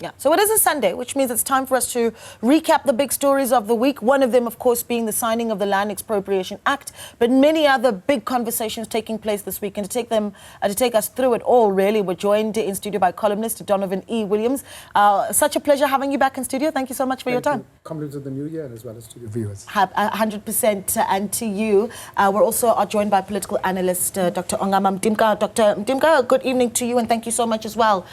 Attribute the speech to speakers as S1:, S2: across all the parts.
S1: Yeah, so it is a Sunday, which means it's time for us to recap the big stories of the week. One of them, of course, being the signing of the Land Expropriation Act, but many other big conversations taking place this week. And to take us through it all, really, we're joined in studio by columnist Donovan E Williams. Such a pleasure having you back in studio. Thank you so much for your time.
S2: Compliments of the new year as well as studio viewers.
S1: 100%, and to you. We're also joined by political analyst Dr. Ongama Mtimka. Dr. Mtimka, good evening to you, and thank you so much as well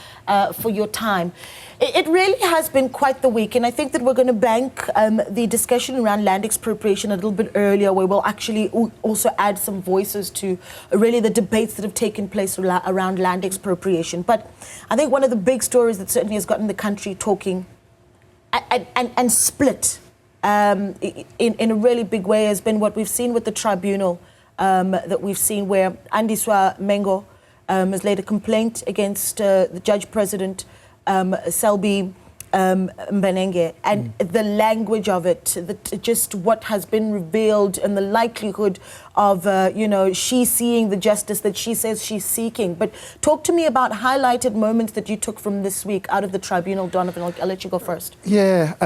S1: for your time. It really has been quite the week, and I think that we're going to bank the discussion around land expropriation a little bit earlier, where we'll actually also add some voices to really the debates that have taken place around land expropriation. But I think one of the big stories that certainly has gotten the country talking and split in a really big way has been what we've seen with the tribunal that we've seen, where Andiswa Mengo has laid a complaint against the judge-president Selby Mbenenge, and the language of it, just what has been revealed, and the likelihood of, she seeing the justice that she says she's seeking. But talk to me about highlighted moments that you took from this week out of the tribunal, Donovan. I'll let you go first.
S2: Yeah,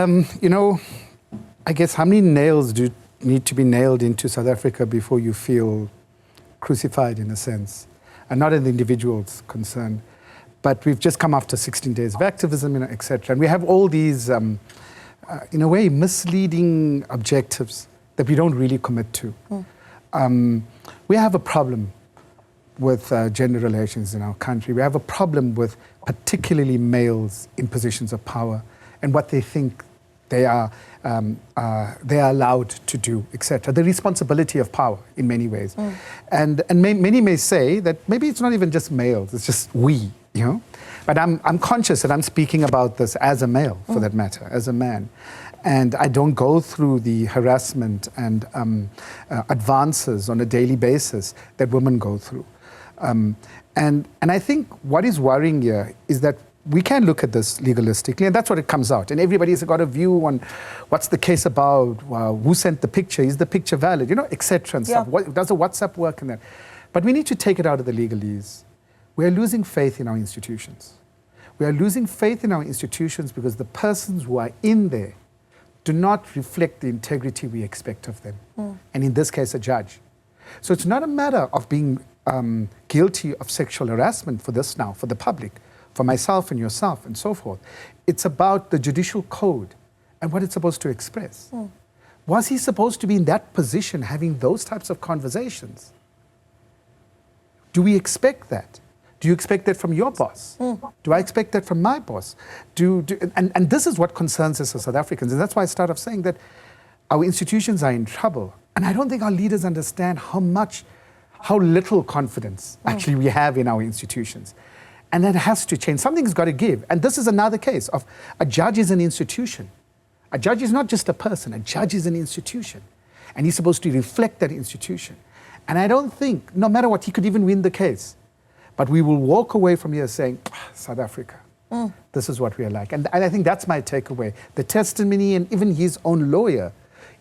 S2: I guess how many nails do need to be nailed into South Africa before you feel crucified, in a sense, and not an individual's concern. But we've just come after 16 days of activism, etc. And we have all these, in a way, misleading objectives that we don't really commit to. We have a problem with gender relations in our country. We have a problem with particularly males in positions of power and what they think they are allowed to do, etc. The responsibility of power in many ways. And many may say that maybe it's not even just males, it's just we. But I'm conscious that I'm speaking about this as a male, for that matter, as a man. And I don't go through the harassment and advances on a daily basis that women go through. And I think what is worrying here is that we can look at this legalistically, and that's what it comes out. And everybody's got a view on what's the case about, who sent the picture, is the picture valid, etc. and stuff. Does the WhatsApp work in that? But we need to take it out of the legalese. We are losing faith in our institutions. We are losing faith in our institutions because the persons who are in there do not reflect the integrity we expect of them. And in this case, a judge. So it's not a matter of being guilty of sexual harassment for this now, for the public, for myself and yourself and so forth. It's about the judicial code and what it's supposed to express. Was he supposed to be in that position having those types of conversations? Do we expect that? Do you expect that from your boss? Do I expect that from my boss? And this is what concerns us as South Africans. And that's why I start off saying that our institutions are in trouble. And I don't think our leaders understand how little confidence actually we have in our institutions. And that has to change. Something's got to give. And this is another case of a judge is an institution. A judge is not just a person. A judge is an institution. And he's supposed to reflect that institution. And I don't think, no matter what, he could even win the case. But we will walk away from here saying, South Africa, this is what we are like. And I think that's my takeaway. The testimony and even his own lawyer,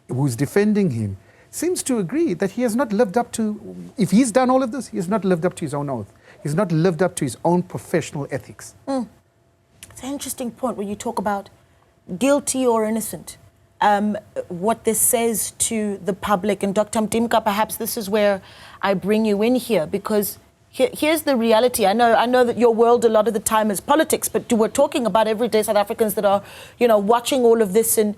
S2: who's defending him, seems to agree that he has not lived up to, if he's done all of this, he has not lived up to his own oath. He's not lived up to his own professional ethics.
S1: It's an interesting point when you talk about guilty or innocent. What this says to the public. And Dr. Mtimka, perhaps this is where I bring you in here, because here's the reality. I know that your world a lot of the time is politics, but we're talking about everyday South Africans that are, watching all of this. And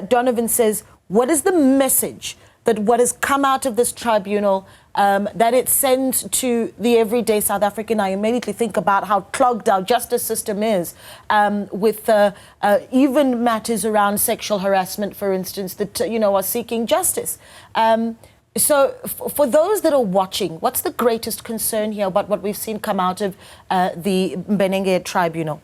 S1: Donovan says, what is the message that what has come out of this tribunal that it sends to the everyday South African? I immediately think about how clogged our justice system is with even matters around sexual harassment, for instance, that, are seeking justice. So for those that are watching, what's the greatest concern here about what we've seen come out of the Mbenenge tribunal?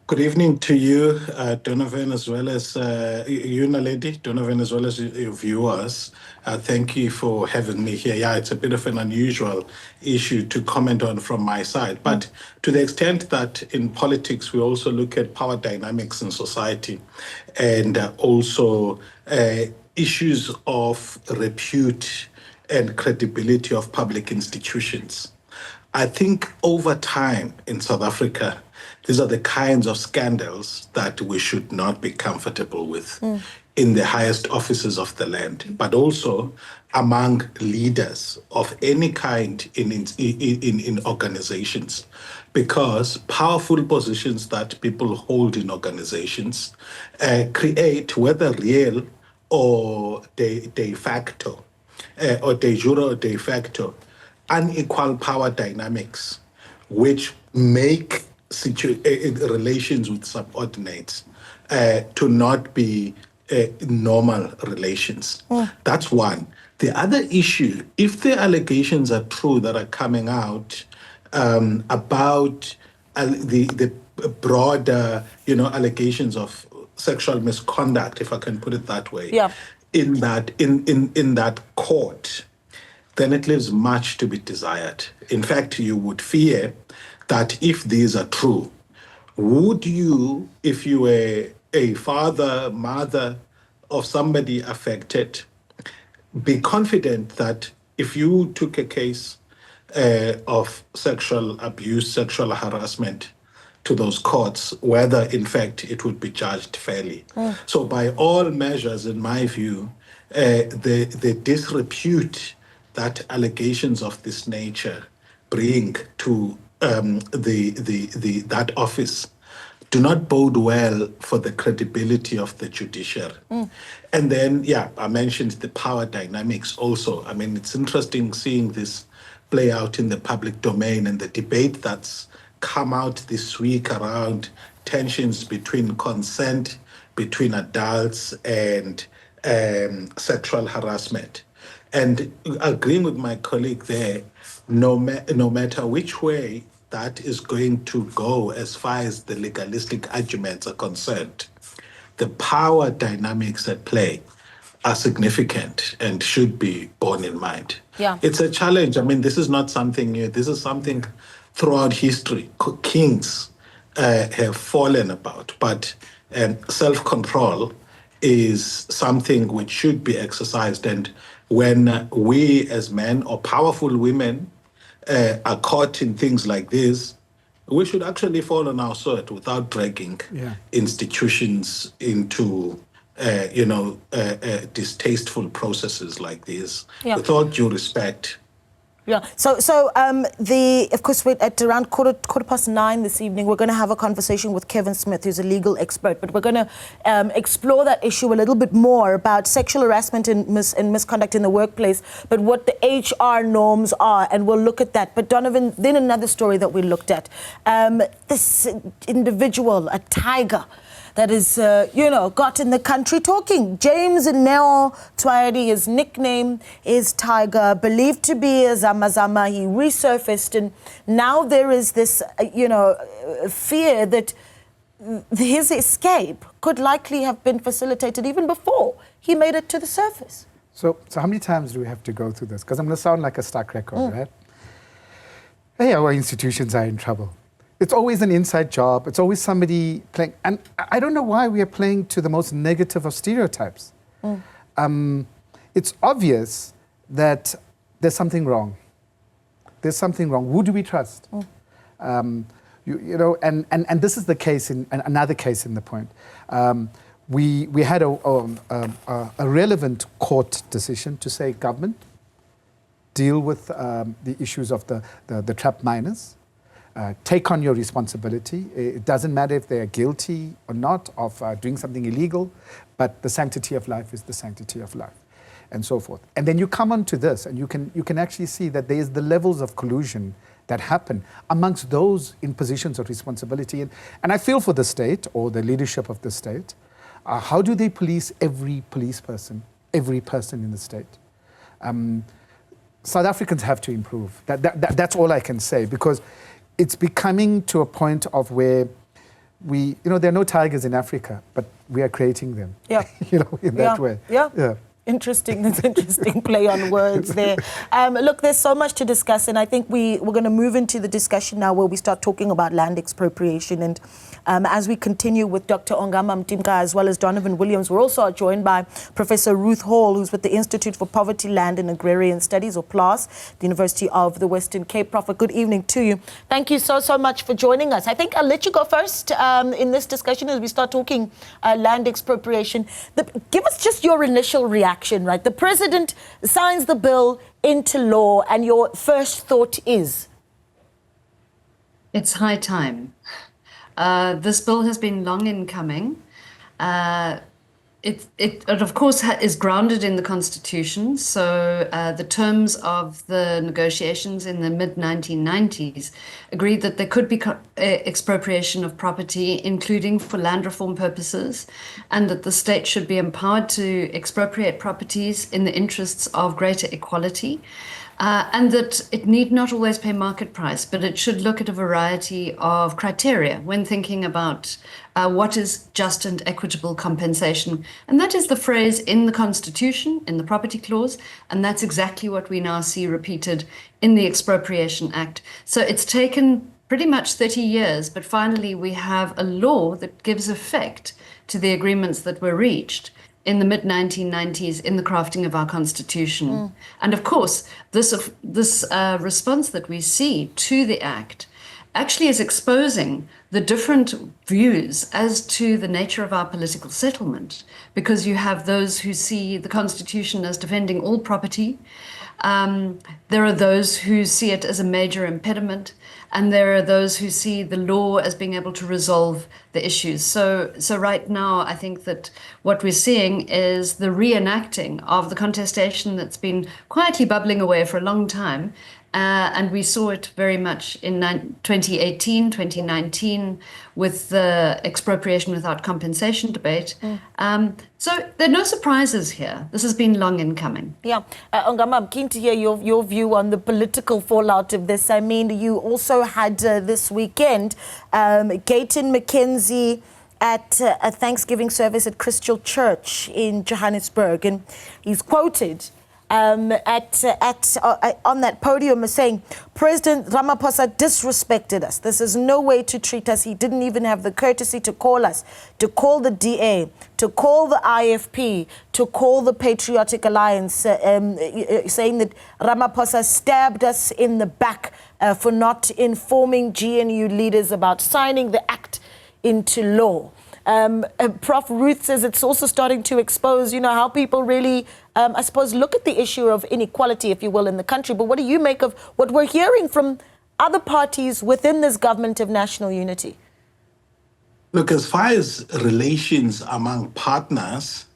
S3: Good evening to you, Donovan, as well as you, Naledi, Donovan, as well as your viewers. Thank you for having me here. Yeah, it's a bit of an unusual issue to comment on from my side. But to the extent that in politics, we also look at power dynamics in society and also issues of repute and credibility of public institutions. I think over time in South Africa, these are the kinds of scandals that we should not be comfortable with in the highest offices of the land, but also among leaders of any kind in organizations, because powerful positions that people hold in organizations create, whether real or de facto, or de jure or de facto, unequal power dynamics, which make relations with subordinates to not be normal relations. That's one. The other issue, if the allegations are true that are coming out about the broader, allegations of sexual misconduct, if I can put it that way, in that court, then it leaves much to be desired. In fact, you would fear that if these are true, would you, if you were a father, mother of somebody affected, be confident that if you took a case of sexual abuse, sexual harassment to those courts, whether in fact it would be judged fairly? So by all measures, in my view, the disrepute that allegations of this nature bring to that office do not bode well for the credibility of the judiciary. And then, I mentioned the power dynamics also. I mean, it's interesting seeing this play out in the public domain and the debate that's come out this week around tensions between consent between adults and sexual harassment. And agreeing with my colleague there, no matter which way that is going to go as far as the legalistic arguments are concerned, the power dynamics at play are significant and should be borne in mind. It's a challenge. I mean, this is not something new. This is something throughout history kings have fallen about. But self-control is something which should be exercised. And when we as men or powerful women are caught in things like this, we should actually fall on our sword without dragging institutions into distasteful processes like this. With all due respect.
S1: So of course, we're at around quarter past 9 this evening, we're going to have a conversation with Kevin Smith, who's a legal expert, but we're going to explore that issue a little bit more about sexual harassment and misconduct in the workplace, but what the HR norms are, and we'll look at that. But Donovan, then another story that we looked at, this individual, a tiger, that is, got in the country talking. James Neo Twaedi, his nickname is Tiger, believed to be a Zamazama. He resurfaced, and now there is this, fear that his escape could likely have been facilitated even before he made it to the surface.
S2: So how many times do we have to go through this? Because I'm going to sound like a stuck record, right? Hey, our institutions are in trouble. It's always an inside job. It's always somebody playing. And I don't know why we are playing to the most negative of stereotypes. It's obvious that there's something wrong. There's something wrong. Who do we trust? And this is the case in another case in the point. We had a relevant court decision to say, government, deal with the issues of the trapped miners. Take on your responsibility. It doesn't matter if they are guilty or not of doing something illegal, but the sanctity of life is the sanctity of life, and so forth. And then you come onto this, and you can actually see that there is the levels of collusion that happen amongst those in positions of responsibility. And I feel for the state or the leadership of the state. How do they police every person in the state? South Africans have to improve. That's all I can say, because it's becoming to a point of where there are no tigers in Africa, but we are creating them. In that way.
S1: Interesting. That's interesting play on words there. Look, there's so much to discuss, and I think we're going to move into the discussion now where we start talking about land expropriation. And as we continue with Dr. Ongama Mtimka as well as Donovan Williams, we're also joined by Professor Ruth Hall, who's with the Institute for Poverty, Land and Agrarian Studies, or PLAS, the University of the Western Cape. Prof, a good evening to you. Thank you so much for joining us. I think I'll let you go first in this discussion as we start talking land expropriation. Give us just your initial reaction. Right, the president signs the bill into law, and your first thought is?
S4: It's high time. This bill has been long in coming. It of course is grounded in the Constitution. So the terms of the negotiations in the mid-1990s agreed that there could be expropriation of property, including for land reform purposes, and that the state should be empowered to expropriate properties in the interests of greater equality. And that it need not always pay market price, but it should look at a variety of criteria when thinking about what is just and equitable compensation. And that is the phrase in the Constitution, in the Property Clause, and that's exactly what we now see repeated in the Expropriation Act. So it's taken pretty much 30 years, but finally we have a law that gives effect to the agreements that were reached in the mid-1990s in the crafting of our Constitution. And of course, this response that we see to the Act actually is exposing the different views as to the nature of our political settlement, because you have those who see the Constitution as defending all property. There are those who see it as a major impediment, and there are those who see the law as being able to resolve the issues. So right now, I think that what we're seeing is the reenacting of the contestation that's been quietly bubbling away for a long time. And we saw it very much in 2018, 2019, with the expropriation without compensation debate. So there are no surprises here. This has been long in coming.
S1: Yeah. Ongama, I'm keen to hear your view on the political fallout of this. I mean, you also had this weekend, Gayton McKenzie at a Thanksgiving service at Crystal Church in Johannesburg. And he's quoted on that podium as saying, President Ramaphosa disrespected us. This is no way to treat us. He didn't even have the courtesy to call us, to call the DA, to call the IFP, to call the Patriotic Alliance, saying that Ramaphosa stabbed us in the back for not informing GNU leaders about signing the act into law. Prof. Ruth says it's also starting to expose, how people really, I suppose, look at the issue of inequality, if you will, in the country. But what do you make of what we're hearing from other parties within this government of national unity?
S3: Look, as far as relations among partners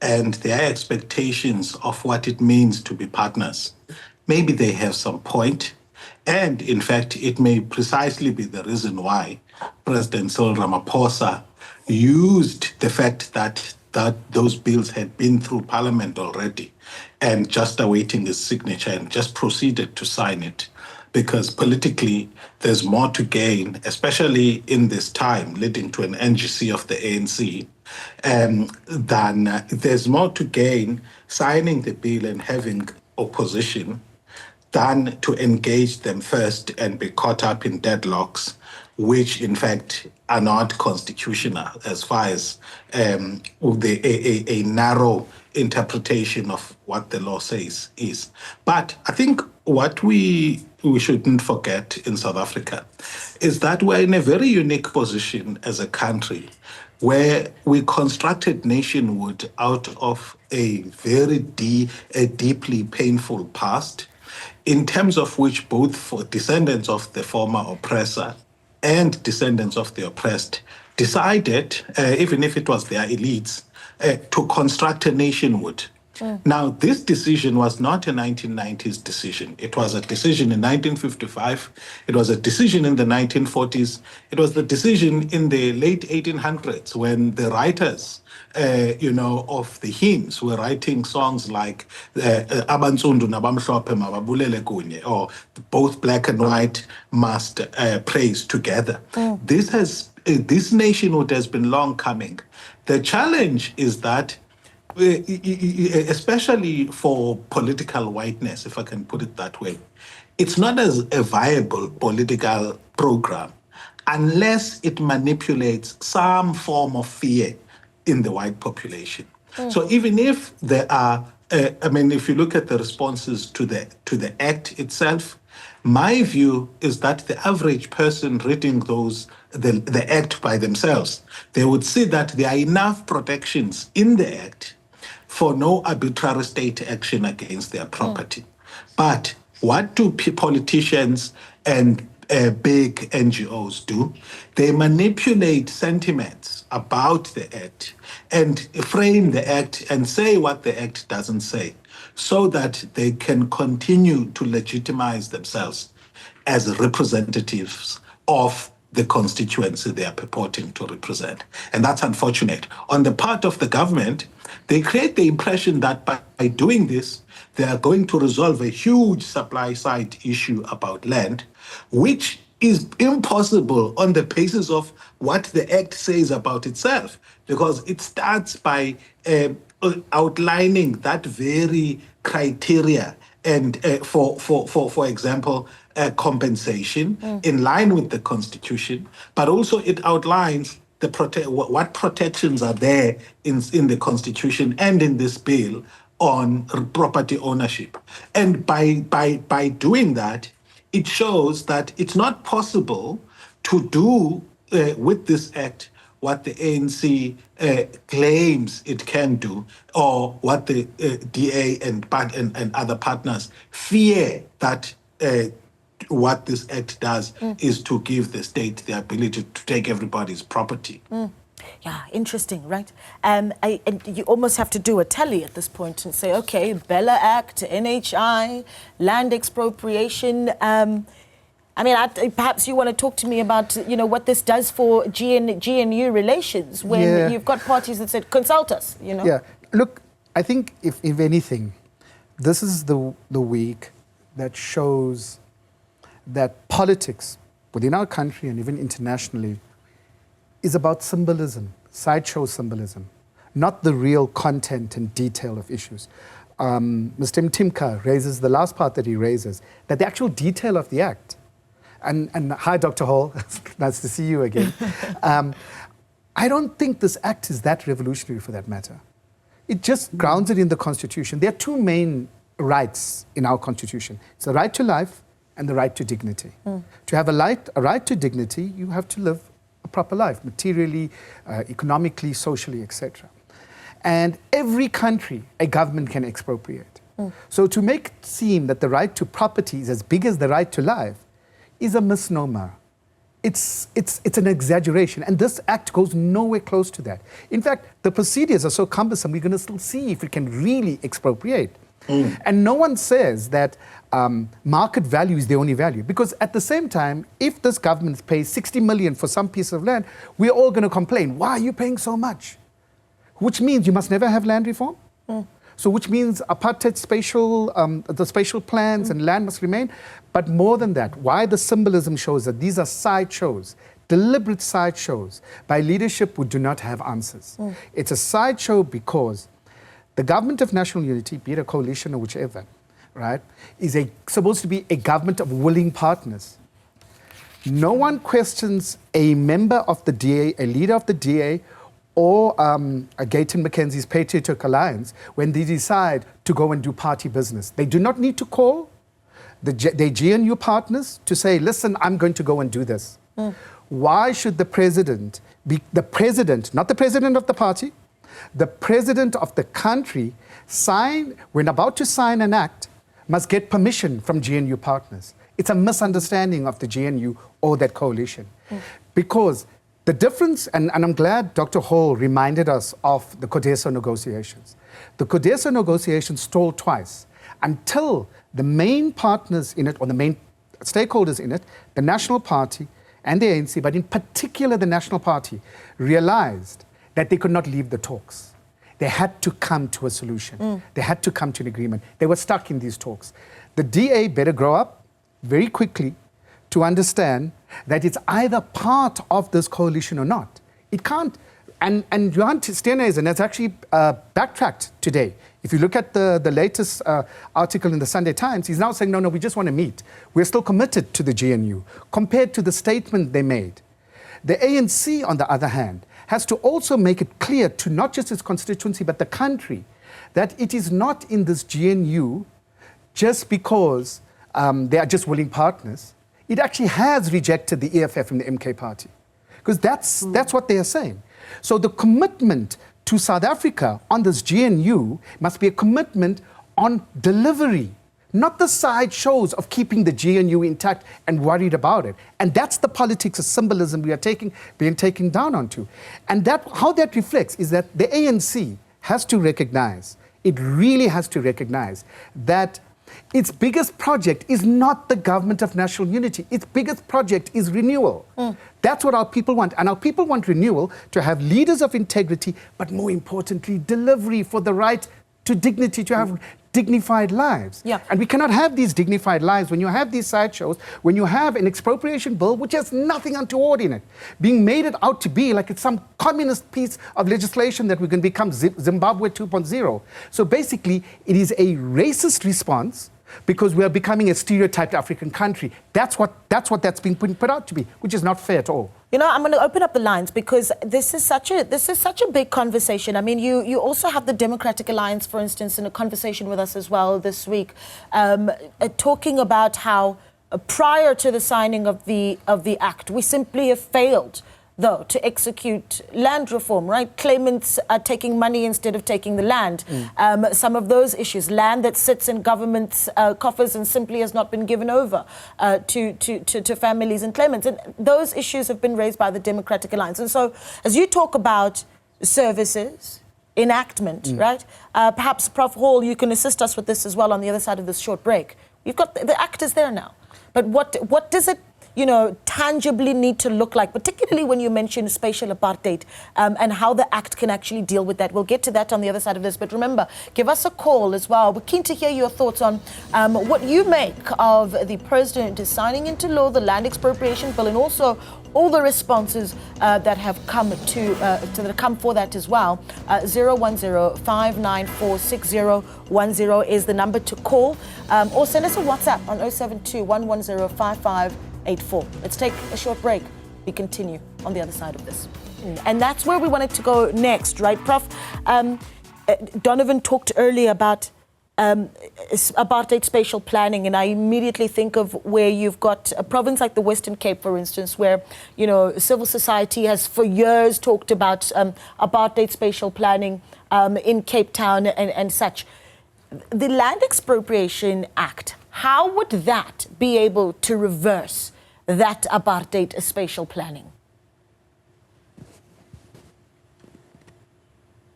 S3: and their expectations of what it means to be partners, maybe they have some point. And in fact, it may precisely be the reason why President Cyril Ramaphosa used the fact that those bills had been through Parliament already and just awaiting his signature and just proceeded to sign it. Because politically, there's more to gain, especially in this time leading to an NGC of the ANC, than there's more to gain signing the bill and having opposition than to engage them first and be caught up in deadlocks, which in fact are not constitutional as far as a narrow interpretation of what the law says is. But I think what we shouldn't forget in South Africa is that we're in a very unique position as a country where we constructed nationhood out of a very deeply painful past, in terms of which both for descendants of the former oppressor and descendants of the oppressed decided, even if it was their elites, to construct a nationhood. Now, this decision was not a 1990s decision. It was a decision in 1955. It was a decision in the 1940s. It was the decision in the late 1800s when the writers of the hymns were writing songs like Abansundu nabamhlophe mababulele kunye, or both black and white must praise together. This nationhood has been long coming. The challenge is that especially for political whiteness, if I can put it that way, it's not as a viable political program unless it manipulates some form of fear in the white population. So even if there are, I mean, if you look at the responses to the act itself, my view is that the average person reading the act by themselves, they would see that there are enough protections in the act for no arbitrary state action against their property. But what do politicians and big NGOs do? They manipulate sentiments about the act and frame the act and say what the act doesn't say, so that they can continue to legitimize themselves as representatives of the constituency they are purporting to represent. And that's unfortunate. On the part of the government, they create the impression that by doing this, they are going to resolve a huge supply side issue about land, which is impossible on the basis of what the Act says about itself, because it starts by outlining that very criteria and for example, compensation in line with the Constitution, but also it outlines what protections are there in the Constitution and in this bill on property ownership. And by doing that, it shows that it's not possible to do with this act what the ANC claims it can do, or what the DA and other partners fear that what this act does is to give the state the ability to take everybody's property.
S1: Yeah, interesting, right? And you almost have to do a tally at this point and say, okay, Bella Act, NHI, land expropriation. I mean, perhaps you want to talk to me about, what this does for GNU relations when you've got parties that said, consult us,
S2: Yeah, look, I think if anything, this is the week that shows that politics within our country and even internationally is about symbolism, sideshow symbolism, not the real content and detail of issues. Mr. Mtimka raises the last part that he raises, that the actual detail of the act, and hi, Dr. Hall, nice to see you again. I don't think this act is that revolutionary for that matter. It just grounds it in the Constitution. There are two main rights in our Constitution. It's the right to life and the right to dignity. To have a right to dignity, you have to live a proper life, materially, economically, socially, etc. And every country, a government can expropriate. So to make it seem that the right to property is as big as the right to life is a misnomer. It's an exaggeration, and this act goes nowhere close to that. In fact, the procedures are so cumbersome, we're going to still see if we can really expropriate. And no one says that market value is the only value, because at the same time, if this government pays 60 million for some piece of land, we're all going to complain, why are you paying so much? Which means you must never have land reform. So which means apartheid the spatial plans and land must remain. But more than that, why the symbolism shows that these are sideshows, deliberate sideshows by leadership who do not have answers. It's a sideshow because the government of national unity, be it a coalition or whichever, right, is supposed to be a government of willing partners. No one questions a member of the DA, a leader of the DA, or a Gayton Mackenzie's Patriotic Alliance when they decide to go and do party business. They do not need to call their GNU partners to say, listen, I'm going to go and do this. Why should the president be the president, not the president of the party, the president of the country when about to sign an act, must get permission from GNU partners? It's a misunderstanding of the GNU or that coalition. Because the difference, and I'm glad Dr. Hall reminded us of the CODESO negotiations. The CODESO negotiations stalled twice until the main partners in it, or the main stakeholders in it, the National Party and the ANC, but in particular the National Party, realized that they could not leave the talks. They had to come to a solution. They had to come to an agreement. They were stuck in these talks. The DA better grow up very quickly to understand that it's either part of this coalition or not. It can't And Johan Steenhuisen has actually backtracked today. If you look at the latest article in the Sunday Times, he's now saying, no, we just want to meet. We're still committed to the GNU, compared to the statement they made. The ANC, on the other hand, has to also make it clear to not just its constituency, but the country, that it is not in this GNU just because they are just willing partners. It actually has rejected the EFF and the MK party, because that's what they are saying. So the commitment to South Africa on this GNU must be a commitment on delivery, not the side shows of keeping the GNU intact and worried about it. And that's the politics of symbolism we are being taken down onto. And how that reflects is that the ANC has to recognize, it really has to recognize that its biggest project is not the government of national unity. Its biggest project is renewal. That's what our people want. And our people want renewal to have leaders of integrity, but more importantly, delivery for the right to dignity, to have dignified lives.
S1: Yeah.
S2: And we cannot have these dignified lives when you have these sideshows, when you have an expropriation bill which has nothing untoward in it, being made it out to be like it's some communist piece of legislation that we can become Zimbabwe 2.0. So basically, it is a racist response because we are becoming a stereotyped African country. That's that's being put out to be, which is not fair at all.
S1: You know, I'm going to open up the lines because this is such a big conversation. I mean, you also have the Democratic Alliance, for instance, in a conversation with us as well this week, talking about how prior to the signing of the act, we simply have failed, though, to execute land reform, right? Claimants are taking money instead of taking the land. Some of those issues, land that sits in government's coffers and simply has not been given over to families and claimants. And those issues have been raised by the Democratic Alliance. And so as you talk about services, enactment, right? Perhaps, Prof. Hall, you can assist us with this as well on the other side of this short break. You've got the act is there now. But what does it, tangibly need to look like, particularly when you mention spatial apartheid and how the Act can actually deal with that? We'll get to that on the other side of this. But remember, give us a call as well. We're keen to hear your thoughts on what you make of the President signing into law the land expropriation bill, and also all the responses that have come for that as well. 010-594-6010 is the number to call, or send us a WhatsApp on 072-110-5584. Let's take a short break. We continue on the other side of this. And that's where we wanted to go next, right, Prof? Donovan talked earlier about apartheid spatial planning, and I immediately think of where you've got a province like the Western Cape, for instance, where, civil society has for years talked about apartheid spatial planning in Cape Town and such. The Land Expropriation Act, how would that be able to reverse that apartheid spatial planning?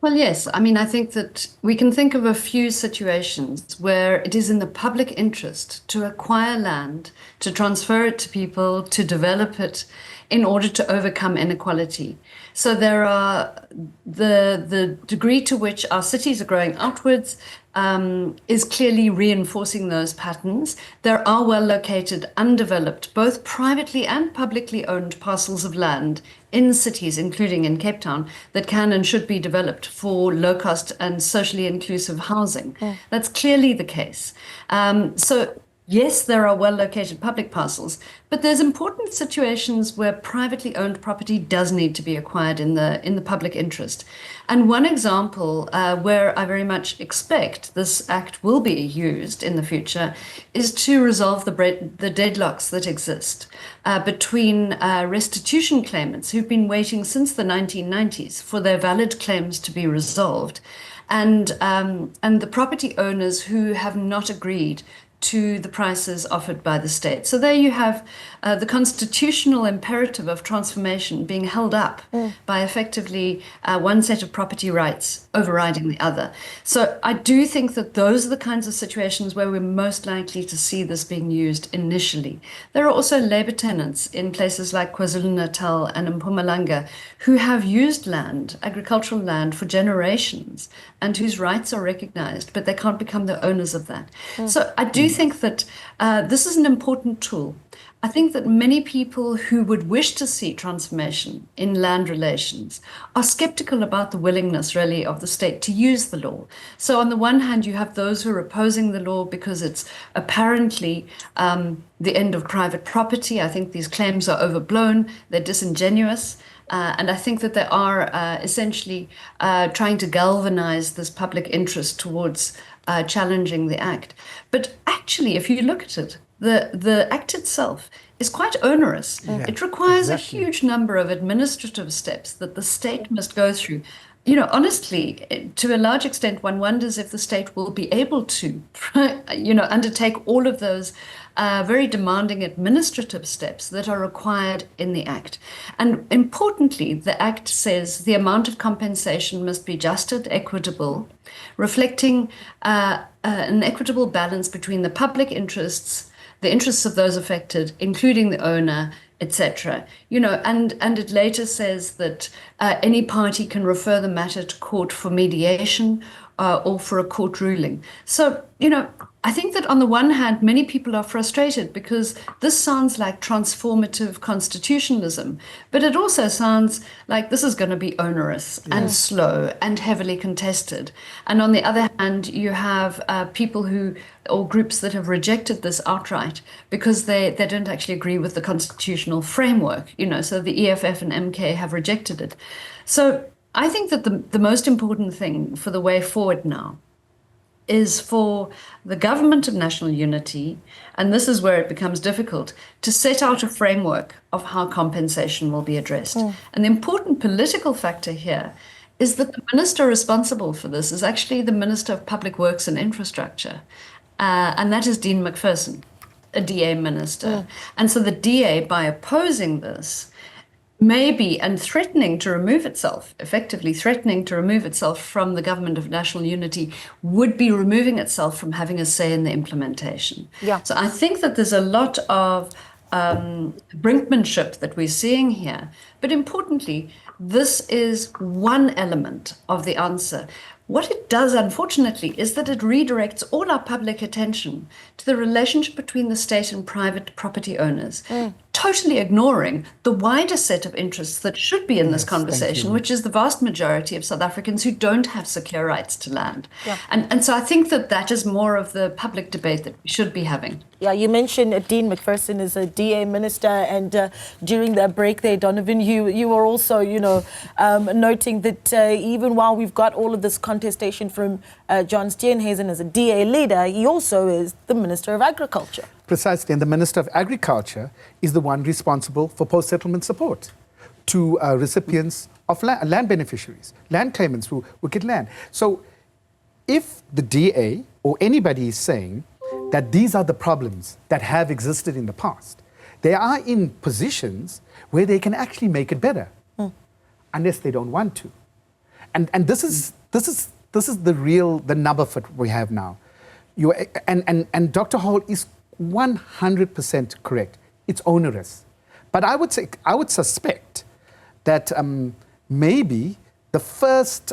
S4: Well, yes. I mean, I think that we can think of a few situations where it is in the public interest to acquire land, to transfer it to people, to develop it in order to overcome inequality. So there are the degree to which our cities are growing outwards is clearly reinforcing those patterns. There are well-located, undeveloped, both privately and publicly owned parcels of land in cities, including in Cape Town, that can and should be developed for low-cost and socially inclusive housing. That's clearly the case. So yes, there are well-located public parcels, but there's important situations where privately owned property does need to be acquired in the public interest. And one example where I very much expect this act will be used in the future is to resolve the deadlocks that exist between restitution claimants who've been waiting since the 1990s for their valid claims to be resolved, and the property owners who have not agreed to the prices offered by the state. So there you have the constitutional imperative of transformation being held up by effectively one set of property rights overriding the other. So I do think that those are the kinds of situations where we're most likely to see this being used initially. There are also labor tenants in places like KwaZulu-Natal and Mpumalanga who have used land, agricultural land, for generations and whose rights are recognized, but they can't become the owners of that. So I do think that this is an important tool. I think that many people who would wish to see transformation in land relations are skeptical about the willingness, really, of the state to use the law. So on the one hand, you have those who are opposing the law because it's apparently the end of private property. I think these claims are overblown, they're disingenuous. And I think that they are essentially trying to galvanize this public interest towards challenging the act. But actually, if you look at it, the act itself is quite onerous.
S2: Yeah,
S4: it requires
S2: exactly.
S4: a huge number of administrative steps that the state must go through. You know, honestly, to a large extent, one wonders if the state will be able to, undertake all of those very demanding administrative steps that are required in the Act. And importantly, the Act says the amount of compensation must be just and equitable, reflecting an equitable balance between the public interests, the interests of those affected, including the owner, etc. And it later says that any party can refer the matter to court for mediation or for a court ruling. So, I think that on the one hand, many people are frustrated because this sounds like transformative constitutionalism, but it also sounds like this is going to be onerous and slow and heavily contested. And on the other hand, you have people or groups that have rejected this outright because they don't actually agree with the constitutional framework, so the EFF and MK have rejected it. So I think that the most important thing for the way forward now is for the government of national unity, and this is where it becomes difficult, to set out a framework of how compensation will be addressed. And the important political factor here is that the minister responsible for this is actually the Minister of Public Works and Infrastructure, and that is Dean McPherson, a DA minister. And so the DA, by opposing this, maybe and threatening to remove itself, effectively threatening to remove itself from the government of national unity, would be removing itself from having a say in the implementation.
S1: Yeah.
S4: So I think that there's a lot of brinkmanship that we're seeing here. But importantly, this is one element of the answer. What it does, unfortunately, is that it redirects all our public attention to the relationship between the state and private property owners, totally ignoring the wider set of interests that should be in this conversation, which is the vast majority of South Africans who don't have secure rights to land.
S1: Yeah.
S4: And so I think that is more of the public debate that we should be having.
S1: Yeah, you mentioned Dean McPherson is a DA minister, and during the break there, Donovan, you were also, noting that even while we've got all of this contestation from John Steenhuisen as a DA leader, he also is the Minister of Agriculture.
S2: Precisely, and the Minister of Agriculture is the one responsible for post-settlement support to recipients of land beneficiaries, land claimants who get land. So if the DA or anybody is saying that these are the problems that have existed in the past, they are in positions where they can actually make it better, unless they don't want to. And this is the nub of it we have now. And Dr. Hall is 100% correct. It's onerous. But I would suspect that maybe the first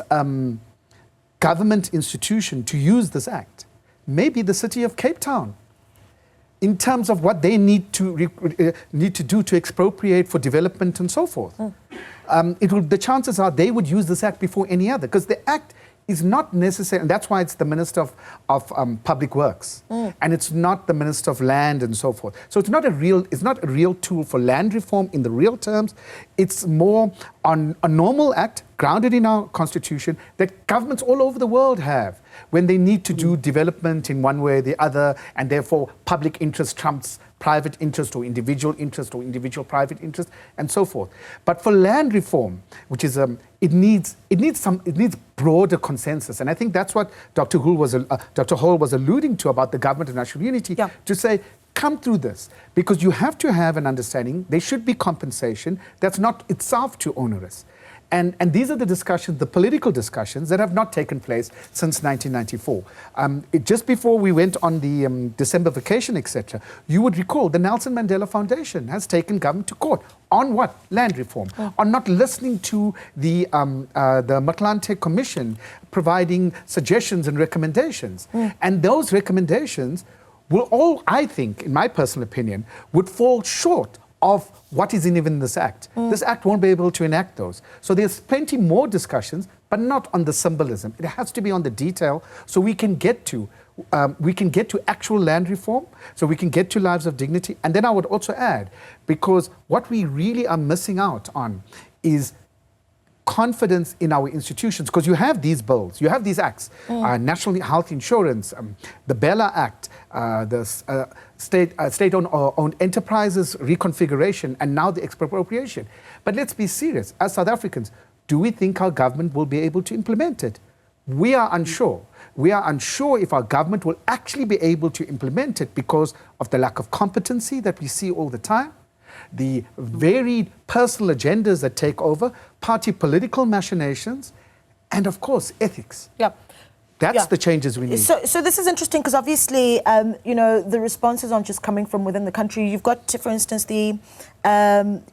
S2: government institution to use this act may be the city of Cape Town, in terms of what they need to do to expropriate for development and so forth. The chances are they would use this act before any other, because the act is not necessary, and that's why it's the Minister of Public Works, and it's not the Minister of Land and so forth. So it's not a real tool for land reform in the real terms. It's more on a normal act grounded in our constitution that governments all over the world have when they need to do development in one way or the other, and therefore public interest trumps private interest or individual private interest and so forth. But for land reform, which is it needs broader consensus, and I think that's what Dr. Hall was alluding to about the government of national unity, to say, come through this, because you have to have an understanding. There should be compensation that's not itself too onerous. And these are the discussions, the political discussions, that have not taken place since 1994. Just before we went on the December vacation, etc., you would recall the Nelson Mandela Foundation has taken government to court on what? Land reform, on not listening to the Motlanthe Commission providing suggestions and recommendations. And those recommendations will all, I think, in my personal opinion, would fall short of what is even in this act. This act won't be able to enact those. So there's plenty more discussions, but not on the symbolism. It has to be on the detail, so we can get to actual land reform, so we can get to lives of dignity. And then I would also add, because what we really are missing out on is confidence in our institutions, because you have these bills, you have these acts, National Health Insurance, the Bella Act, the state-owned enterprises reconfiguration, and now the expropriation. But let's be serious, as South Africans, do we think our government will be able to implement it? We are unsure. We are unsure if our government will actually be able to implement it because of the lack of competency that we see all the time, the varied personal agendas that take over, party political machinations, and of course, ethics.
S1: Yep.
S2: That's the changes we need.
S1: So this is interesting because obviously, you know, the responses aren't just coming from within the country. You've got, for instance, the,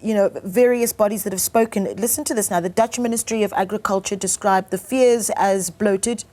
S1: you know, various bodies that have spoken. Listen to this now. The Dutch Ministry of Agriculture described the fears as bloated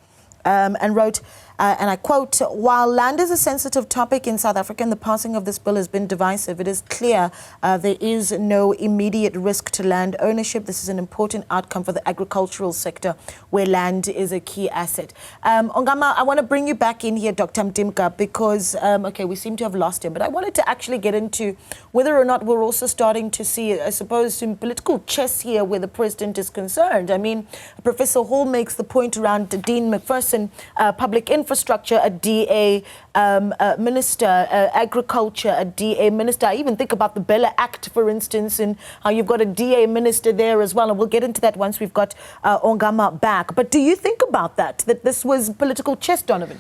S1: and wrote, and I quote, "While land is a sensitive topic in South Africa and the passing of this bill has been divisive, it is clear there is no immediate risk to land ownership. This is an important outcome for the agricultural sector where land is a key asset." Ongama, I want to bring you back in here, Dr. Mtimka, because, okay, we seem to have lost him, but I wanted to actually get into whether or not we're also starting to see, I suppose, some political chess here where the president is concerned. I mean, Professor Hall makes the point around Dean McPherson, public infrastructure, a DA minister, agriculture, a DA minister. I even think about the Bella Act, for instance, and how you've got a DA minister there as well. And we'll get into that once we've got Ongama back. But do you think about that this was political chess, Donovan?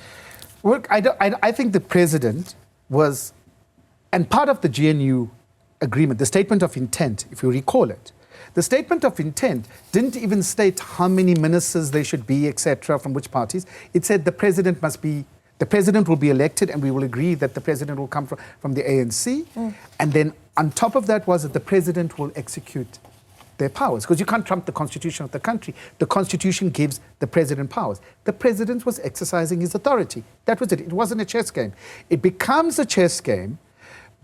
S2: Well, I think the president was, and part of the GNU agreement, the statement of intent, if you recall it, the statement of intent didn't even state how many ministers there should be, etc., from which parties. It said the president will be elected, and we will agree that the president will come from the ANC. And then on top of that was that the president will execute their powers, because you can't trump the constitution of the country. The constitution gives the president powers. The president was exercising his authority. That was it. It wasn't a chess game. It becomes a chess game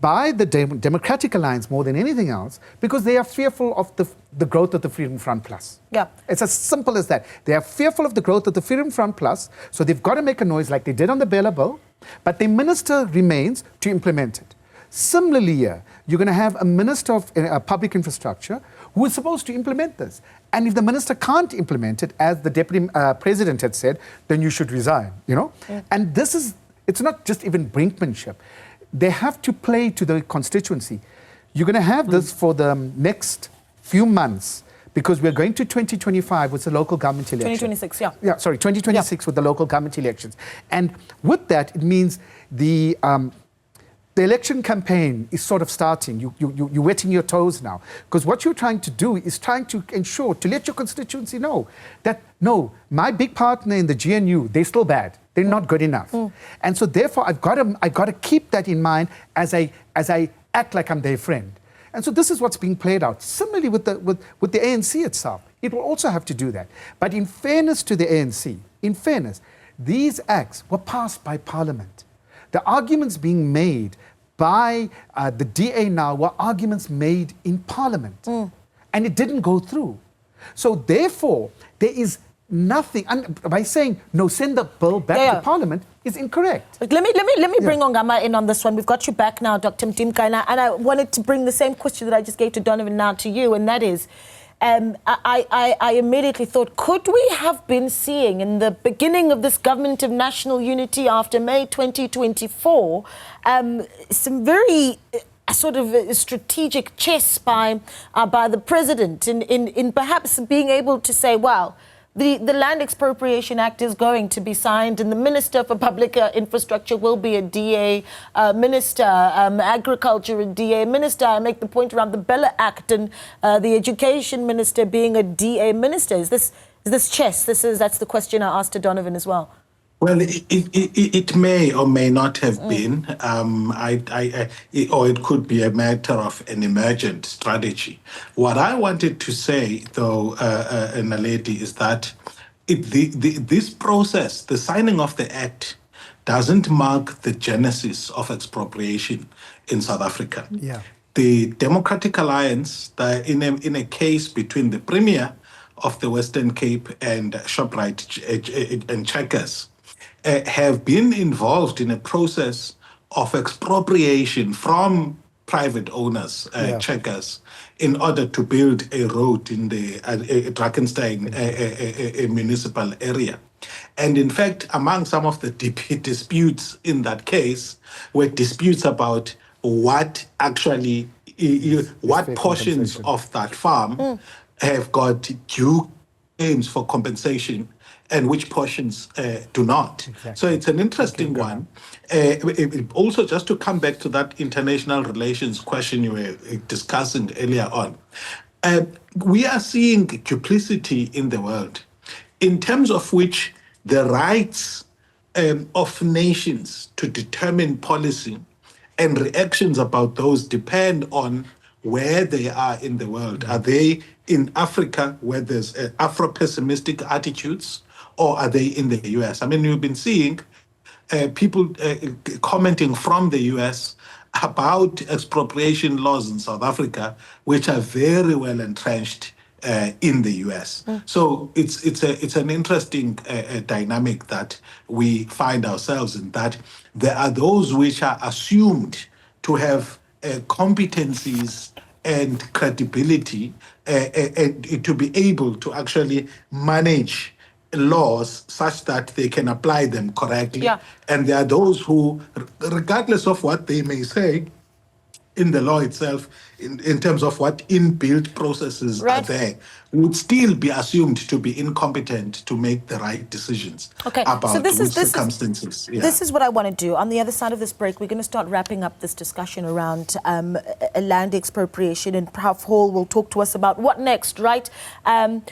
S2: by the Democratic Alliance more than anything else, because they are fearful of the growth of the Freedom Front Plus.
S1: Yeah.
S2: It's as simple as that. They are fearful of the growth of the Freedom Front Plus, so they've got to make a noise like they did on the Bella Bill, but the minister remains to implement it. Similarly here, you're going to have a minister of public infrastructure who is supposed to implement this. And if the minister can't implement it, as the deputy president had said, then you should resign, you know? Yeah. And this is, it's not just even brinkmanship. They have to play to the constituency. You're going to have this for the next few months, because we're going to 2025 with the local government elections. 2026, yeah. Yeah, sorry, 2026 with the local government elections. And with that, it means the election campaign is sort of starting. You're wetting your toes now. Because what you're trying to do is trying to ensure, to let your constituency know that, no, my big partner in the GNU, they're still bad. They're not good enough. And so therefore, I've got to keep that in mind as I act like I'm their friend. And so this is what's being played out. Similarly with the ANC itself, it will also have to do that. But in fairness to the ANC, in fairness, these acts were passed by Parliament. The arguments being made by the DA now were arguments made in Parliament. And it didn't go through. So therefore, there is nothing, and by saying, no, send the bill back to Parliament is incorrect.
S1: But let me bring Ongama in on this one. We've got you back now, Dr. Mtimka, and I wanted to bring the same question that I just gave to Donovan now to you, and that is, I immediately thought, could we have been seeing in the beginning of this government of national unity after May 2024 some very sort of strategic chess by the president in perhaps being able to say, well, the Land Expropriation Act is going to be signed, and the Minister for Public Infrastructure will be a DA minister, Agriculture a DA minister. I make the point around the Bella Act and the Education Minister being a DA minister. Is this chess? That's the question I asked to Donovan as well.
S3: Well, it may or may not have been, or it could be a matter of an emergent strategy. What I wanted to say, though, Naledi, is that this process, the signing of the act, doesn't mark the genesis of expropriation in South Africa.
S2: Yeah.
S3: The Democratic Alliance, in a case between the Premier of the Western Cape and Shoprite and Checkers, have been involved in a process of expropriation from private owners, Checkers, in order to build a road in the Drakenstein municipal area. And in fact, among some of the disputes in that case were disputes about what actually, what portions of that farm have got due claims for compensation and which portions do not.
S2: Exactly.
S3: So it's an interesting one. Also, just to come back to that international relations question you were discussing earlier on, we are seeing duplicity in the world in terms of which the rights of nations to determine policy and reactions about those depend on where they are in the world. Are they in Africa, where there's Afro-pessimistic attitudes, or are they in the US? I mean, you've been seeing people commenting from the US about expropriation laws in South Africa, which are very well entrenched in the US. So it's an interesting dynamic that we find ourselves in, that there are those which are assumed to have competencies and credibility and to be able to actually manage laws such that they can apply them correctly.
S1: Yeah.
S3: And there are those who, regardless of what they may say in the law itself, in terms of what inbuilt processes are there, would still be assumed to be incompetent to make the right decitions about circumstances.
S1: This is what I want to do. On the other side of this break, we're going to start wrapping up this discussion around land expropriation, and Prof Hall will talk to us about what next, right?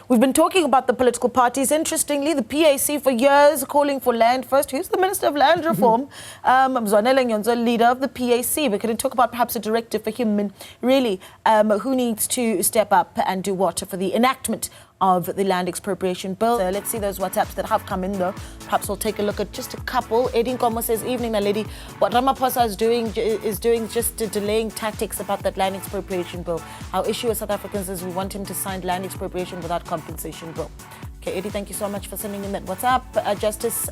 S1: We've been talking about the political parties. Interestingly, the PAC for years calling for land first. Who's the Minister of Land Reform? Mzwanele Nyonzo, leader of the PAC. We're going to talk about perhaps a directive for him, and really who needs to step up and do what for the enactment of the land expropriation bill. So let's see those WhatsApps that have come in, though. Perhaps we'll take a look at just a couple. Eddie Nkomo says, evening, my lady. What Ramaphosa is doing just delaying tactics about that land expropriation bill. Our issue as South Africans is we want him to sign land expropriation without compensation bill. Okay, Eddie, thank you so much for sending in that WhatsApp. Justice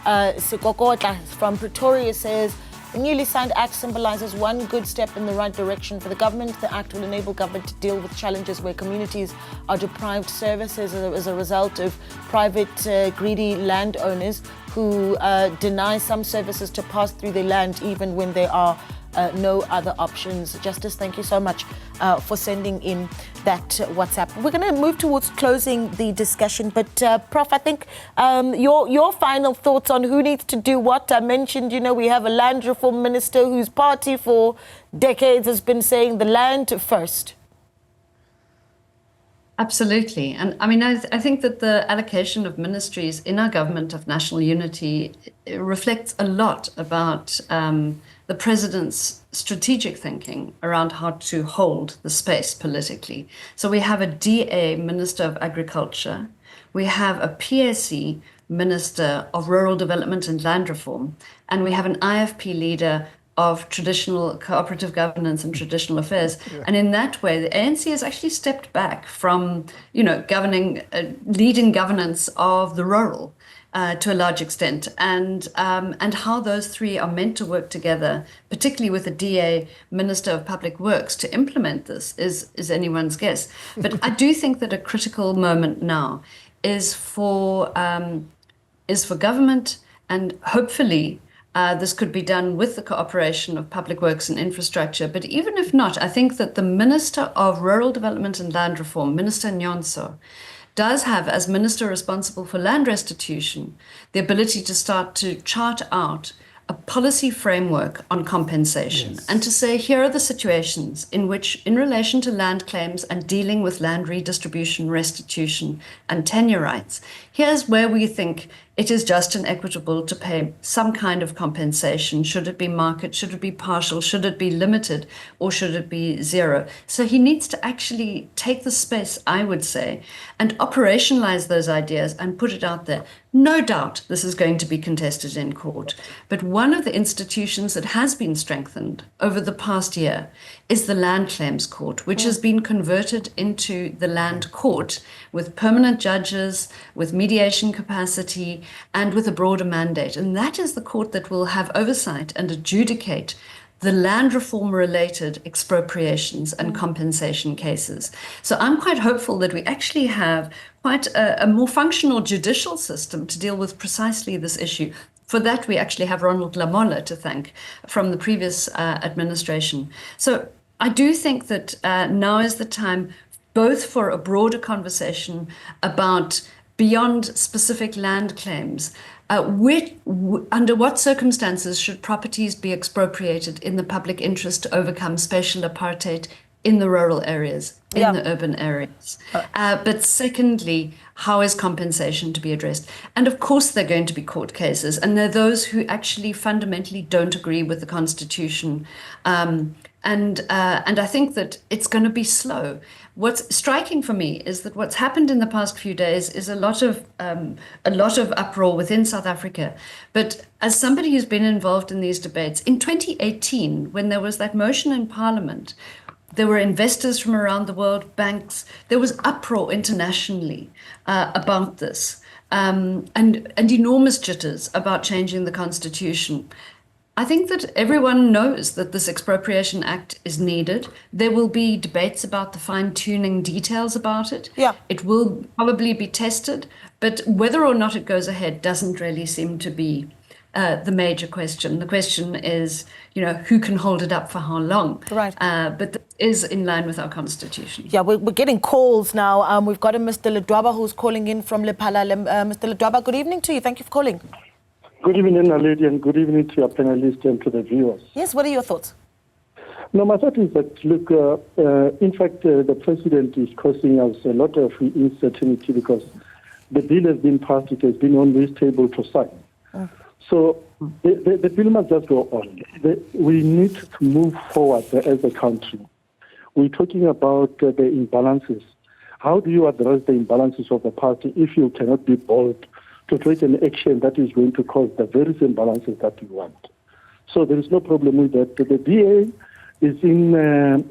S1: Sikokotla from Pretoria says, the newly signed act symbolizes one good step in the right direction for the government. The act will enable government to deal with challenges where communities are deprived services as a result of private greedy landowners who deny some services to pass through their land even when there are no other options. Justice, thank you so much for sending in that WhatsApp. We're going to move towards closing the discussion, but Prof, I think your final thoughts on who needs to do what. I mentioned, we have a land reform minister whose party for decades has been saying the land first.
S4: Absolutely. And I mean, I think that the allocation of ministries in our government of national unity reflects a lot about the president's strategic thinking around how to hold the space politically. So we have a DA, Minister of Agriculture. We have a PAC, Minister of Rural Development and Land Reform. And we have an IFP leader of traditional cooperative governance and traditional affairs. Yeah. And in that way, the ANC has actually stepped back from, leading governance of the rural to a large extent. And how those three are meant to work together, particularly with the DA, Minister of Public Works, to implement this is anyone's guess. But I do think that a critical moment now is for government, and hopefully this could be done with the cooperation of Public Works and Infrastructure. But even if not, I think that the Minister of Rural Development and Land Reform, Minister Nyonso, does have, as minister responsible for land restitution, the ability to start to chart out a policy framework on compensation. Yes. And to say, here are the situations in which, in relation to land claims and dealing with land redistribution, restitution, and tenure rights, here's where we think it is just and equitable to pay some kind of compensation. Should it be market? Should it be partial? Should it be limited? Or should it be zero? So he needs to actually take the space, I would say, and operationalize those ideas and put it out there. No doubt this is going to be contested in court. But one of the institutions that has been strengthened over the past year is the Land Claims Court, which has been converted into the Land Court with permanent judges, with mediation capacity, and with a broader mandate. And that is the court that will have oversight and adjudicate the land reform related expropriations and compensation cases. So I'm quite hopeful that we actually have quite a more functional judicial system to deal with precisely this issue. For that, we actually have Ronald Lamola to thank from the previous administration. So I do think that now is the time both for a broader conversation about beyond specific land claims. Under what circumstances should properties be expropriated in the public interest to overcome spatial apartheid in the rural areas, in the urban areas? But secondly, how is compensation to be addressed? And of course, there are going to be court cases, and there are those who actually fundamentally don't agree with the Constitution. And I think that it's going to be slow. What's striking for me is that what's happened in the past few days is a lot of uproar within South Africa. But as somebody who's been involved in these debates, in 2018, when there was that motion in Parliament, there were investors from around the world, banks. There was uproar internationally about this, and enormous jitters about changing the Constitution. I think that everyone knows that this Expropriation Act is needed. There will be debates about the fine-tuning details about it.
S1: Yeah.
S4: It will probably be tested, but whether or not it goes ahead doesn't really seem to be the major question. The question is, who can hold it up for how long?
S1: Right.
S4: But this is in line with our Constitution.
S1: Yeah, we're getting calls now. We've got a Mr. Ledwaba who's calling in from Lephala. Mr. Ledwaba, good evening to you. Thank you for calling.
S5: Good evening, Analyst, and good evening to your panelists and to the viewers.
S1: Yes, what are your thoughts?
S5: No, my thought is that, look, in fact, the president is causing us a lot of uncertainty because the bill has been passed, it has been on this table to sign. So the bill must just go on. We need to move forward as a country. We're talking about the imbalances. How do you address the imbalances of the party if you cannot be bold to take an action that is going to cause the very same balances that you want? So there is no problem with that. The DA is in the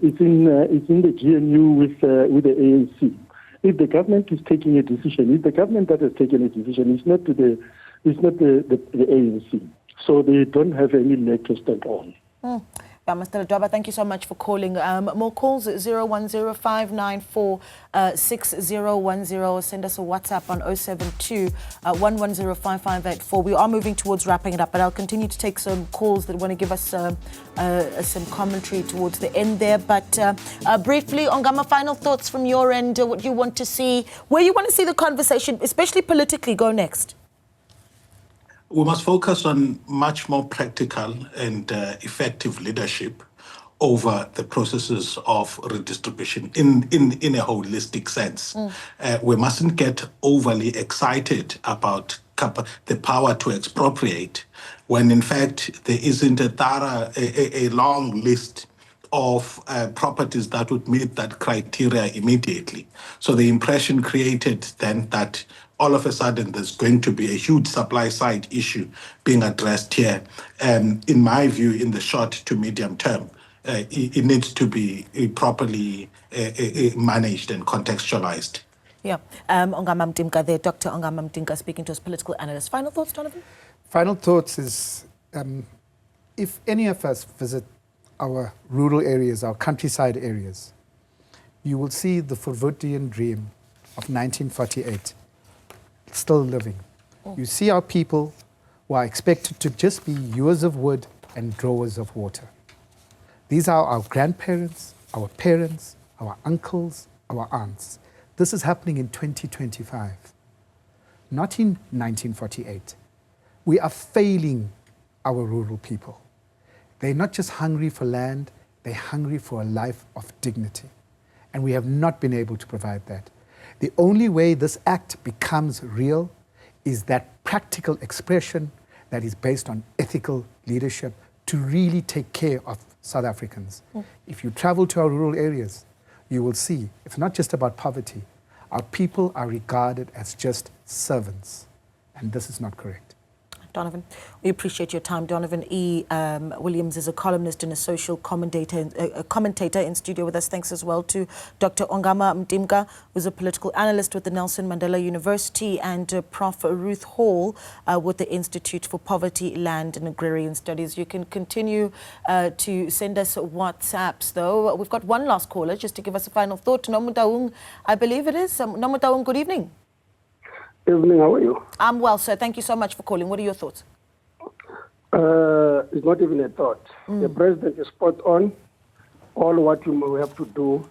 S5: GNU with the ANC. If the government is taking a decision, if the government that has taken a decision is not the ANC, so they don't have any leg to stand on.
S1: Yeah, Mr. Ledwaba, thank you so much for calling. More calls at 010-594-6010. Send us a WhatsApp on 072-110-5584. We are moving towards wrapping it up, but I'll continue to take some calls that want to give us some commentary towards the end there. But briefly, Ongama, final thoughts from your end, what you want to see, where you want to see the conversation, especially politically, go next.
S3: We must focus on much more practical and effective leadership over the processes of redistribution in a holistic sense. We mustn't get overly excited about the power to expropriate when in fact there isn't a long list of properties that would meet that criteria immediately. So the impression created then that all of a sudden there's going to be a huge supply side issue being addressed here. In my view, in the short to medium term, it needs to be properly managed and contextualized.
S1: Yeah, Ongama Mtimka there, Dr. Ongama Mtimka speaking to us, political analyst. Final thoughts, Donovan?
S2: Final thoughts is, if any of us visit our rural areas, our countryside areas, you will see the Forvotian dream of 1948 still living. You see our people who are expected to just be hewers of wood and drawers of water. These are our grandparents, our parents, our uncles, our aunts. This is happening in 2025, not in 1948. We are failing our rural people. They're not just hungry for land, they're hungry for a life of dignity. And we have not been able to provide that. The only way this act becomes real is that practical expression that is based on ethical leadership to really take care of South Africans. If you travel to our rural areas, you will see it's not just about poverty. Our people are regarded as just servants, and this is not correct.
S1: Donovan, we appreciate your time. Donovan E. Williams is a columnist and a social commentator in studio with us. Thanks as well to Dr. Ongama Mtimka, who's a political analyst with the Nelson Mandela University, and Prof. Ruth Hall with the Institute for Poverty, Land and Agrarian Studies. You can continue to send us WhatsApps, though. We've got one last caller just to give us a final thought. Nomutaung, I believe it is. Nomutaung, good evening.
S6: Evening, how are you?
S1: I'm well, sir. Thank you so much for calling. What are your thoughts?
S6: It's not even a thought. The president is spot on. All what you have to do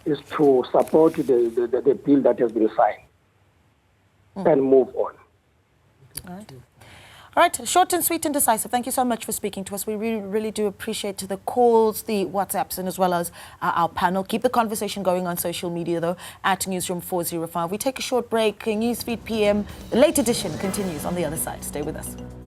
S6: is to support the bill that has been signed and move on.
S1: All right. All right, short and sweet and decisive. Thank you so much for speaking to us. We really, really do appreciate the calls, the WhatsApps, and as well as our panel. Keep the conversation going on social media, though, at Newzroom 405. We take a short break. Newsfeed PM, the late edition, continues on the other side. Stay with us.